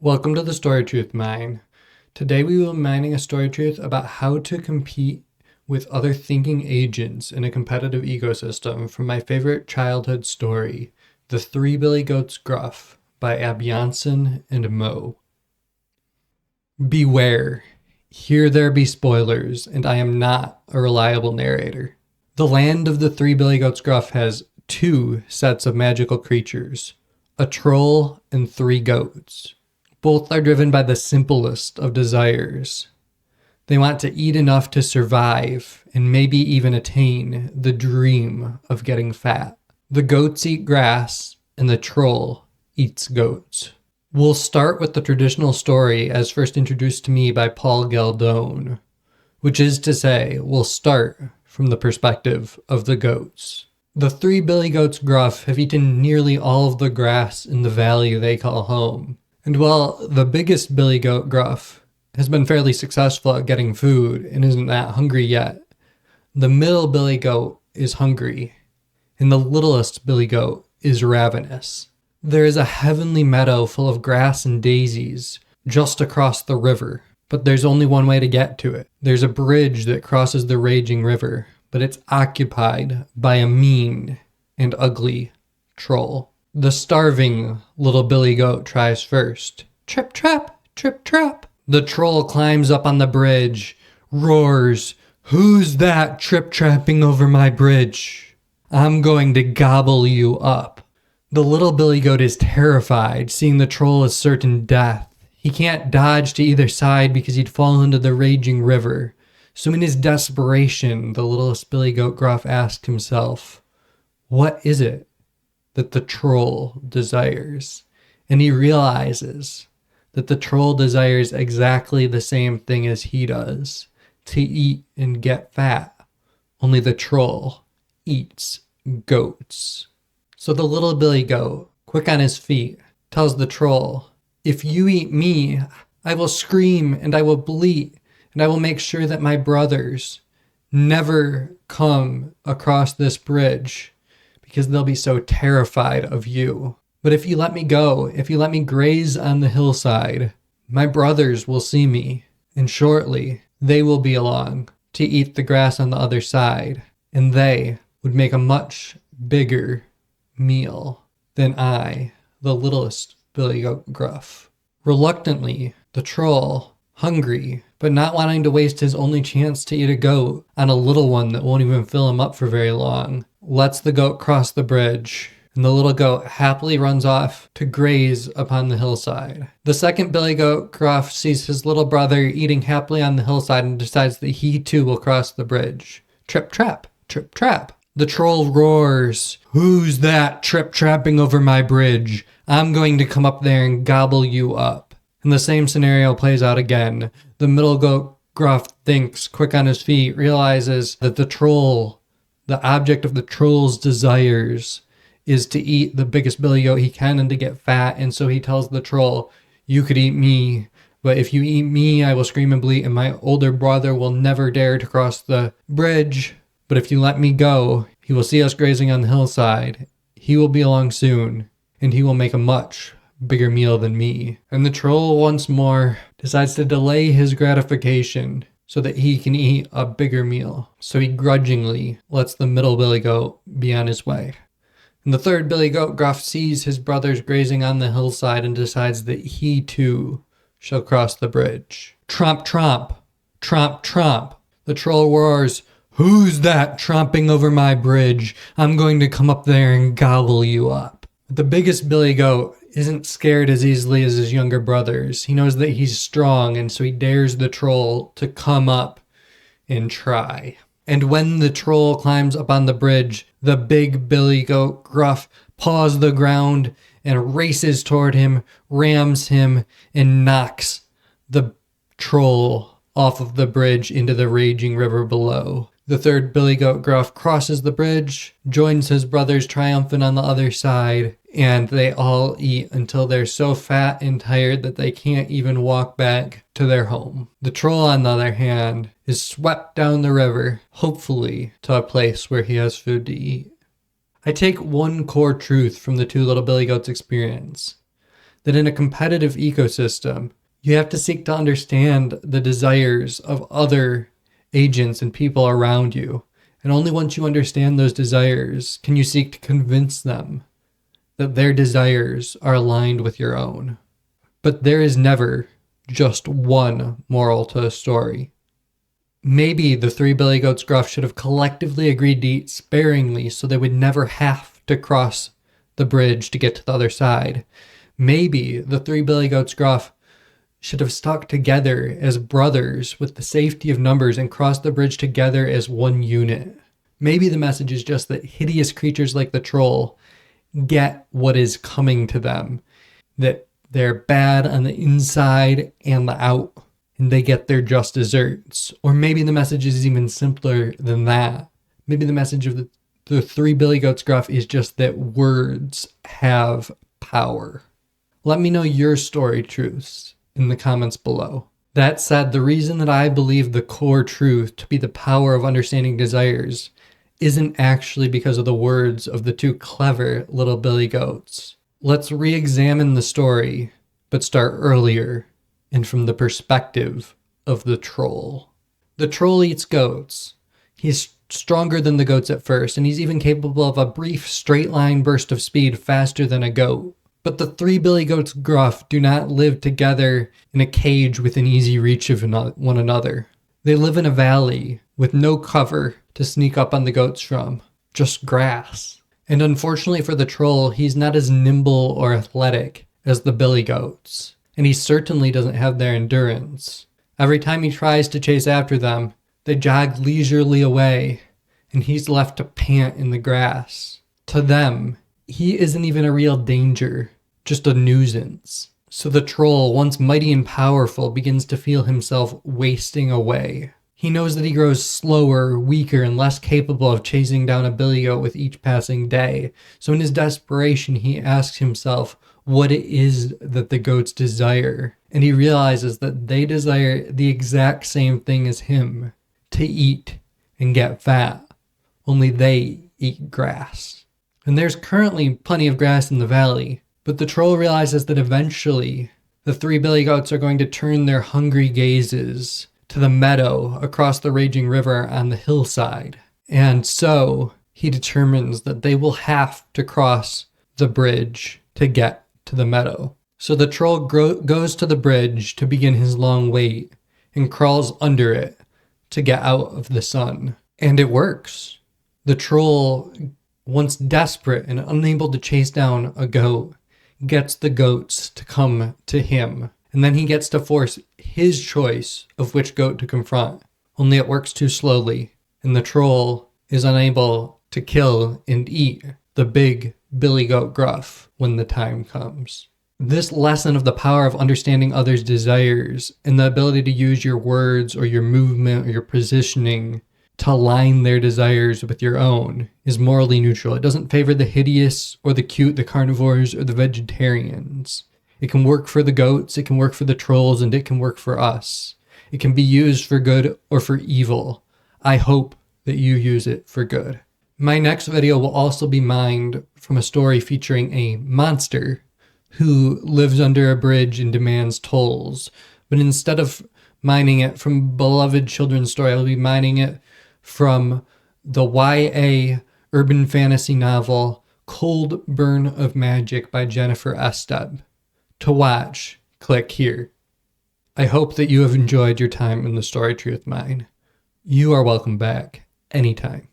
Welcome to the Story Truth Mine. Today we will be mining a story truth about how to compete with other thinking agents in a competitive ecosystem from my favorite childhood story, The Three Billy Goats Gruff by Asbjørnsen and Mo. Beware, here there be spoilers, and I am not a reliable narrator. The land of the Three Billy Goats Gruff has two sets of magical creatures, a troll and three goats. Both are driven by the simplest of desires. They want to eat enough to survive and maybe even attain the dream of getting fat. The goats eat grass and the troll eats goats. We'll start with the traditional story as first introduced to me by Paul Galdone, which is to say, we'll start from the perspective of the goats. The Three Billy Goats Gruff have eaten nearly all of the grass in the valley they call home. And while the biggest Billy Goat Gruff has been fairly successful at getting food and isn't that hungry yet, the middle Billy Goat is hungry, and the littlest Billy Goat is ravenous. There is a heavenly meadow full of grass and daisies just across the river, but there's only one way to get to it. There's a bridge that crosses the raging river, but it's occupied by a mean and ugly troll. The starving little Billy Goat tries first. Trip trap, trip trap. The troll climbs up on the bridge, roars, "Who's that trip-trapping over my bridge? I'm going to gobble you up." The little Billy Goat is terrified, seeing the troll as certain death. He can't dodge to either side because he'd fall into the raging river. So in his desperation, the littlest Billy Goat Gruff asked himself, what is it that the troll desires? And he realizes that the troll desires exactly the same thing as he does, to eat and get fat. Only the troll eats goats. So the little Billy Goat, quick on his feet, tells the troll, "If you eat me, I will scream and I will bleat, and I will make sure that my brothers never come across this bridge, because they'll be so terrified of you. But if you let me go, if you let me graze on the hillside, my brothers will see me, and shortly they will be along to eat the grass on the other side, and they would make a much bigger meal than I, the littlest Billy Goat Gruff." Reluctantly, the troll, hungry, but not wanting to waste his only chance to eat a goat on a little one that won't even fill him up for very long, lets the goat cross the bridge, and the little goat happily runs off to graze upon the hillside. The second Billy Goat Gruff sees his little brother eating happily on the hillside and decides that he too will cross the bridge. Trip trap, trip trap. The troll roars, "Who's that trip-trapping over my bridge? I'm going to come up there and gobble you up." And the same scenario plays out again. The middle goat Gruff thinks, quick on his feet, realizes that the troll, the object of the troll's desires, is to eat the biggest Billy Goat he can and to get fat. And so he tells the troll, "You could eat me, but if you eat me, I will scream and bleat, and my older brother will never dare to cross the bridge. But if you let me go, he will see us grazing on the hillside. He will be along soon, and he will make a much bigger meal than me." And the troll once more decides to delay his gratification so that he can eat a bigger meal. So he grudgingly lets the middle Billy Goat be on his way. And the third Billy Goat Gruff sees his brothers grazing on the hillside and decides that he too shall cross the bridge. Tromp, tromp, tromp, tromp. The troll roars, "Who's that tromping over my bridge? I'm going to come up there and gobble you up." The biggest Billy Goat isn't scared as easily as his younger brothers. He knows that he's strong, and so he dares the troll to come up and try. And when the troll climbs up on the bridge, the big Billy Goat Gruff paws the ground and races toward him, rams him, and knocks the troll off of the bridge into the raging river below. The third Billy Goat Gruff crosses the bridge, joins his brothers triumphant on the other side, and they all eat until they're so fat and tired that they can't even walk back to their home. The troll, on the other hand, is swept down the river, hopefully to a place where he has food to eat. I take one core truth from the two little Billy Goats' experience. that in a competitive ecosystem, you have to seek to understand the desires of other agents and people around you. And only once you understand those desires can you seek to convince them that their desires are aligned with your own. But there is never just one moral to a story. Maybe the three Billy Goats Gruff should have collectively agreed to eat sparingly so they would never have to cross the bridge to get to the other side. Maybe the three Billy Goats Gruff should have stuck together as brothers with the safety of numbers and crossed the bridge together as one unit. Maybe the message is just that hideous creatures like the troll get what is coming to them, that they're bad on the inside and the out, and they get their just desserts. Or maybe the message is even simpler than that. Maybe the message of the three Billy Goats Gruff is just that words have power. Let me know your story truths in the comments below. That said, the reason that I believe the core truth to be the power of understanding desires isn't actually because of the words of the two clever little Billy Goats. Let's re-examine the story, but start earlier and from the perspective of the troll. The troll eats goats. He's stronger than the goats at first, and he's even capable of a brief straight line burst of speed faster than a goat. But the three Billy Goats Gruff do not live together in a cage within easy reach of one another. They live in a valley with no cover to sneak up on the goats from, just grass. And unfortunately for the troll, he's not as nimble or athletic as the Billy Goats, and he certainly doesn't have their endurance. Every time he tries to chase after them, they jog leisurely away, and he's left to pant in the grass. To them, he isn't even a real danger, just a nuisance. So the troll, once mighty and powerful, begins to feel himself wasting away. He knows that he grows slower, weaker, and less capable of chasing down a billy goat with each passing day. So in his desperation, he asks himself what it is that the goats desire. And he realizes that they desire the exact same thing as him, to eat and get fat. Only they eat grass. And there's currently plenty of grass in the valley, but the troll realizes that eventually the three Billy Goats are going to turn their hungry gazes to the meadow across the raging river on the hillside. And so he determines that they will have to cross the bridge to get to the meadow. So the troll goes to the bridge to begin his long wait and crawls under it to get out of the sun. And it works. The troll, once desperate and unable to chase down a goat, gets the goats to come to him. And then he gets to force his choice of which goat to confront. Only it works too slowly, and the troll is unable to kill and eat the big Billy Goat Gruff when the time comes. This lesson of the power of understanding others' desires and the ability to use your words or your movement or your positioning to align their desires with your own is morally neutral. It doesn't favor the hideous or the cute, the carnivores or the vegetarians. It can work for the goats, it can work for the trolls, and it can work for us. It can be used for good or for evil. I hope that you use it for good. My next video will also be mined from a story featuring a monster who lives under a bridge and demands tolls. But instead of mining it from a beloved children's story, I'll be mining it from the YA urban fantasy novel Cold Burn of Magic by Jennifer Esteb. To watch, click here. I hope that you have enjoyed your time in the Story Truth Mine. You are welcome back anytime.